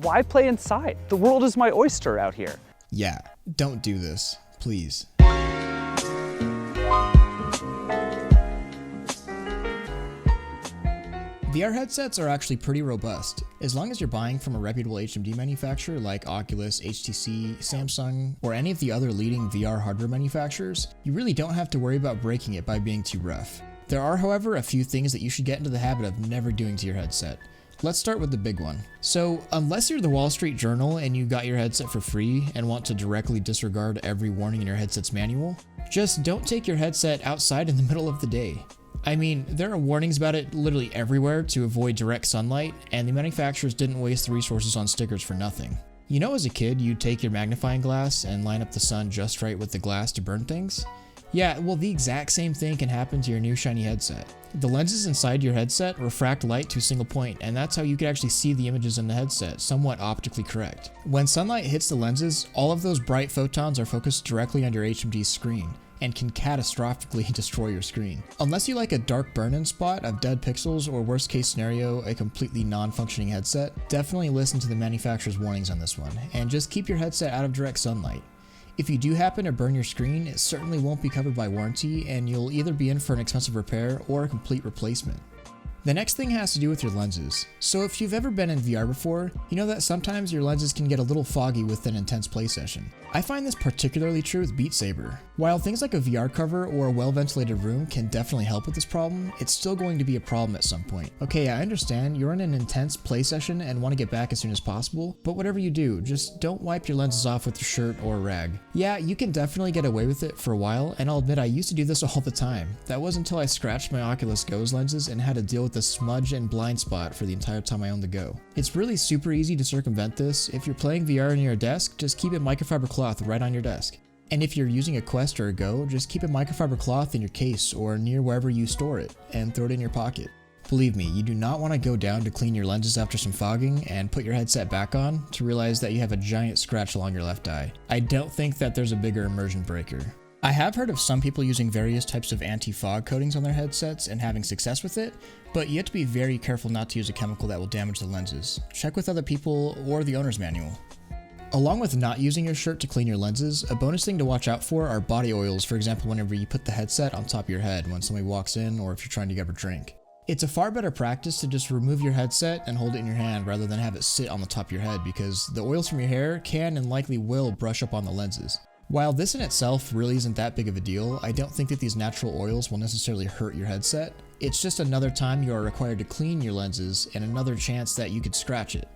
Why play inside? The world is my oyster out here. Yeah, don't do this, please. VR headsets are actually pretty robust. As long as you're buying from a reputable HMD manufacturer like Oculus, HTC, Samsung, or any of the other leading VR hardware manufacturers, you really don't have to worry about breaking it by being too rough. There are, however, a few things that you should get into the habit of never doing to your headset. Let's start with the big one. So, unless you're the Wall Street Journal and you got your headset for free and want to directly disregard every warning in your headset's manual, just don't take your headset outside in the middle of the day. I mean, there are warnings about it literally everywhere to avoid direct sunlight, and the manufacturers didn't waste the resources on stickers for nothing. You know, as a kid, you'd take your magnifying glass and line up the sun just right with the glass to burn things? Yeah, well, the exact same thing can happen to your new shiny headset. The lenses inside your headset refract light to a single point, and that's how you can actually see the images in the headset, somewhat optically correct. When sunlight hits the lenses, all of those bright photons are focused directly on your HMD screen, and can catastrophically destroy your screen. Unless you like a dark burn-in spot of dead pixels, or worst case scenario, a completely non-functioning headset, definitely listen to the manufacturer's warnings on this one, and just keep your headset out of direct sunlight. If you do happen to burn your screen, it certainly won't be covered by warranty, and you'll either be in for an expensive repair or a complete replacement. The next thing has to do with your lenses. So if you've ever been in VR before, you know that sometimes your lenses can get a little foggy with an intense play session. I find this particularly true with Beat Saber. While things like a VR cover or a well-ventilated room can definitely help with this problem, it's still going to be a problem at some point. Okay, I understand you're in an intense play session and want to get back as soon as possible, but whatever you do, just don't wipe your lenses off with your shirt or a rag. Yeah, you can definitely get away with it for a while, and I'll admit I used to do this all the time. That was until I scratched my Oculus Go's lenses and had to deal with the smudge and blind spot for the entire time I owned the Go. It's really super easy to circumvent this. If you're playing VR near a desk, just keep a microfiber cloth right on your desk. And if you're using a Quest or a Go, just keep a microfiber cloth in your case or near wherever you store it, and throw it in your pocket. Believe me, you do not want to go down to clean your lenses after some fogging and put your headset back on to realize that you have a giant scratch along your left eye. I don't think that there's a bigger immersion breaker. I have heard of some people using various types of anti-fog coatings on their headsets and having success with it, but you have to be very careful not to use a chemical that will damage the lenses. Check with other people or the owner's manual. Along with not using your shirt to clean your lenses, a bonus thing to watch out for are body oils, for example whenever you put the headset on top of your head when somebody walks in or if you're trying to grab a drink. It's a far better practice to just remove your headset and hold it in your hand rather than have it sit on the top of your head, because the oils from your hair can and likely will brush up on the lenses. While this in itself really isn't that big of a deal, I don't think that these natural oils will necessarily hurt your headset. It's just another time you are required to clean your lenses and another chance that you could scratch it.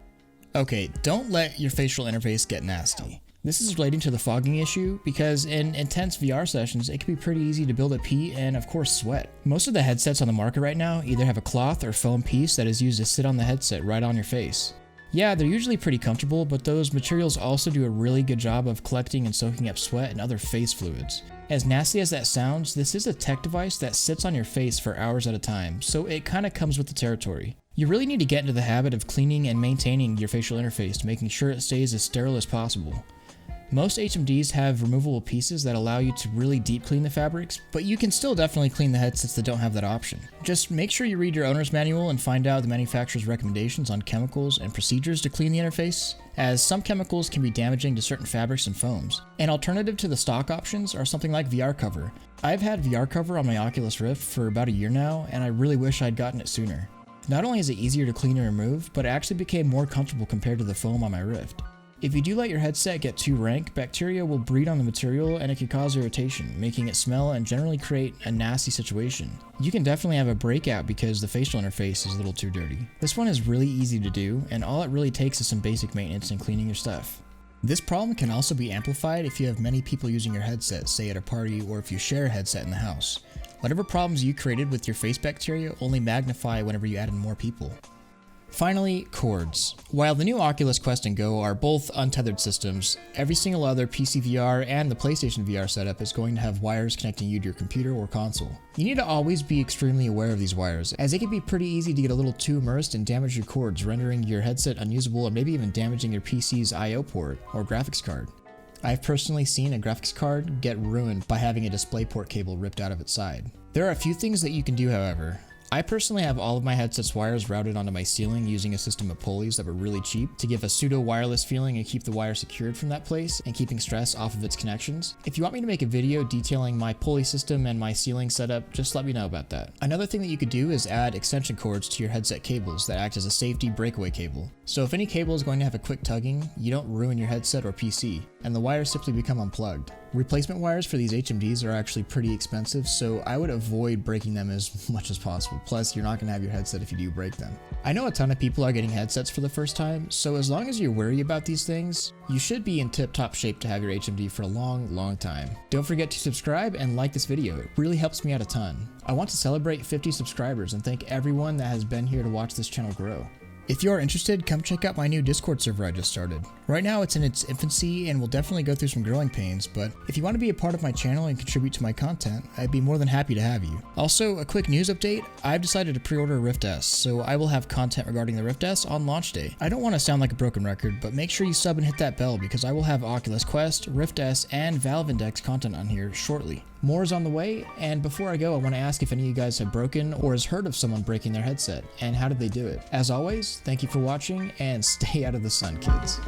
Okay, don't let your facial interface get nasty. This is relating to the fogging issue because in intense VR sessions, it can be pretty easy to build up heat and of course sweat. Most of the headsets on the market right now either have a cloth or foam piece that is used to sit on the headset right on your face. Yeah, they're usually pretty comfortable, but those materials also do a really good job of collecting and soaking up sweat and other face fluids. As nasty as that sounds, this is a tech device that sits on your face for hours at a time, so it kinda comes with the territory. You really need to get into the habit of cleaning and maintaining your facial interface, making sure it stays as sterile as possible. Most HMDs have removable pieces that allow you to really deep clean the fabrics, but you can still definitely clean the headsets that don't have that option. Just make sure you read your owner's manual and find out the manufacturer's recommendations on chemicals and procedures to clean the interface, as some chemicals can be damaging to certain fabrics and foams. An alternative to the stock options are something like VR cover. I've had VR cover on my Oculus Rift for about a year now, and I really wish I'd gotten it sooner. Not only is it easier to clean and remove, but it actually became more comfortable compared to the foam on my Rift. If you do let your headset get too rank, bacteria will breed on the material and it can cause irritation, making it smell and generally create a nasty situation. You can definitely have a breakout because the facial interface is a little too dirty. This one is really easy to do, and all it really takes is some basic maintenance and cleaning your stuff. This problem can also be amplified if you have many people using your headset, say at a party or if you share a headset in the house. Whatever problems you created with your face bacteria only magnify whenever you add in more people. Finally, cords. While the new Oculus Quest and Go are both untethered systems, every single other PC VR and the PlayStation VR setup is going to have wires connecting you to your computer or console. You need to always be extremely aware of these wires, as it can be pretty easy to get a little too immersed and damage your cords, rendering your headset unusable or maybe even damaging your PC's I/O port or graphics card. I've personally seen a graphics card get ruined by having a DisplayPort cable ripped out of its side. There are a few things that you can do, however. I personally have all of my headset's wires routed onto my ceiling using a system of pulleys that were really cheap to give a pseudo wireless feeling and keep the wire secured from that place and keeping stress off of its connections. If you want me to make a video detailing my pulley system and my ceiling setup, just let me know about that. Another thing that you could do is add extension cords to your headset cables that act as a safety breakaway cable. So if any cable is going to have a quick tugging, you don't ruin your headset or PC, and the wires simply become unplugged. Replacement wires for these HMDs are actually pretty expensive, so I would avoid breaking them as much as possible. Plus, you're not going to have your headset if you do break them. I know a ton of people are getting headsets for the first time, so as long as you're wary about these things, you should be in tip-top shape to have your HMD for a long time. Don't forget to subscribe and like this video. It really helps me out a ton. I want to celebrate 50 subscribers and thank everyone that has been here to watch this channel grow. If you are interested, come check out my new Discord server I just started. Right now it's in its infancy and will definitely go through some growing pains, but if you want to be a part of my channel and contribute to my content, I'd be more than happy to have you. Also, a quick news update, I've decided to pre-order a Rift S, so I will have content regarding the Rift S on launch day. I don't want to sound like a broken record, but make sure you sub and hit that bell because I will have Oculus Quest, Rift S, and Valve Index content on here shortly. More is on the way, and before I go, I want to ask if any of you guys have broken or has heard of someone breaking their headset, and how did they do it? As always, thank you for watching, and stay out of the sun, kids.